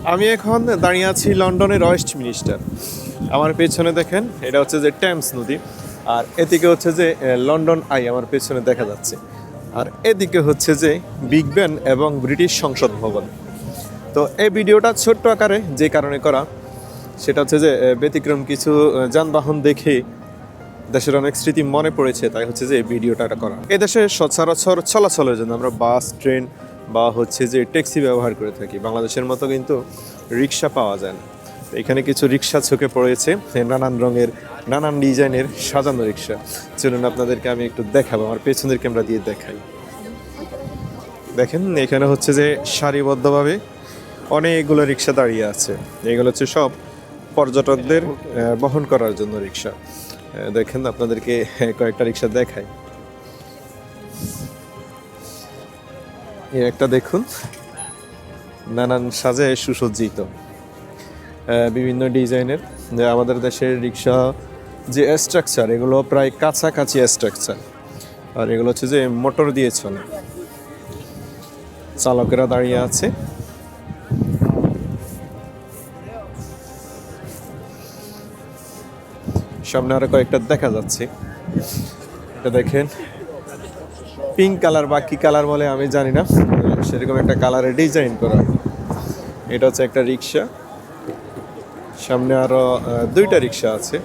আমি এখন দাঁড়িয়ে আছি লন্ডনের ওয়েস্টমিনিস্টার। আমার পেছনে দেখেন, এটা হচ্ছে যে টেমস নদী, আর এদিকে হচ্ছে যে লন্ডন আই আমার পেছনে দেখা যাচ্ছে। আর এদিকে হচ্ছে যে বিগ ব্যান এবং ব্রিটিশ সংসদ ভবন। তো এই ভিডিওটা ছোট্ট আকারে যে কারণে করা, সেটা হচ্ছে যে ব্যতিক্রম কিছু যানবাহন দেখে দেশের অনেক স্মৃতি মনে পড়েছে, তাই হচ্ছে যে এই ভিডিওটা করা। এদেশে সচরাচর চলাচলের জন্য আমরা বাস, ট্রেন বা হচ্ছে যে ট্যাক্সি ব্যবহার করে থাকি। বাংলাদেশের মতো কিন্তু রিক্সা পাওয়া যায় না। এখানে কিছু রিক্সা চোখে পড়েছে, নানান রঙের, নানান ডিজাইনের সাজানো রিক্সা। চলুন আপনাদেরকে আমি একটু দেখাবো, আমার পেছনের ক্যামেরা দিয়ে দেখাই। দেখেন এখানে হচ্ছে যে সারিবদ্ধভাবে অনেকগুলো রিক্সা দাঁড়িয়ে আছে। এগুলো হচ্ছে সব পর্যটকদের বহন করার জন্য রিক্সা। দেখেন আপনাদেরকে কয়েকটা রিক্সা দেখাই। এই একটা দেখুন, নানান সাজে সুসজ্জিত, বিভিন্ন ডিজাইনের। যে আমাদের দেশের রিক্সা যে স্ট্রাকচার, এগুলো প্রায় কাছাকাছি স্ট্রাকচার। আর এগুলো হচ্ছে যে মোটর দিয়ে চলে, চালকেরা দাঁড়িয়ে আছে। সামনে আরো কয়েকটা দেখা যাচ্ছে। এটা দেখেন, পিঙ্ক কালার বা কি কালার বলে আমি জানি না, সেরকম একটা কালারে ডিজাইন করা। এটা হচ্ছে একটা রিক্সা, সামনে আরো দুইটা রিক্সা আছে।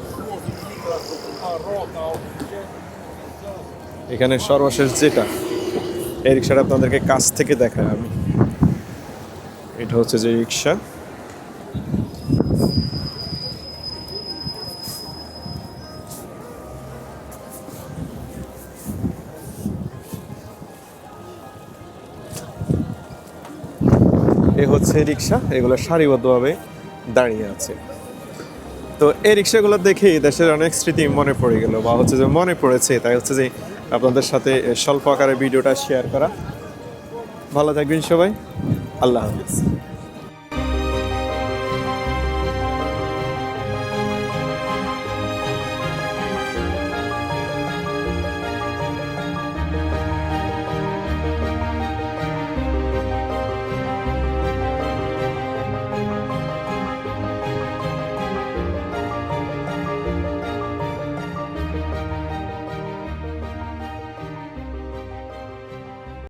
এখানে সর্বশেষ যেটা, এই রিক্সাটা আপনাদেরকে কাছ থেকে দেখায় আমি। এটা হচ্ছে যে রিক্সা। এ হচ্ছে রিক্সা, এগুলো সারিবদ্ধভাবে দাঁড়িয়ে আছে। তো এই রিক্সাগুলো দেখে দেশের অনেক স্মৃতি মনে পড়ে গেল, বা হচ্ছে যে মনে পড়েছে, তাই হচ্ছে যে আপনাদের সাথে স্বল্প আকারে ভিডিওটা শেয়ার করা। ভালো থাকবেন সবাই, আল্লাহ হাফিজ।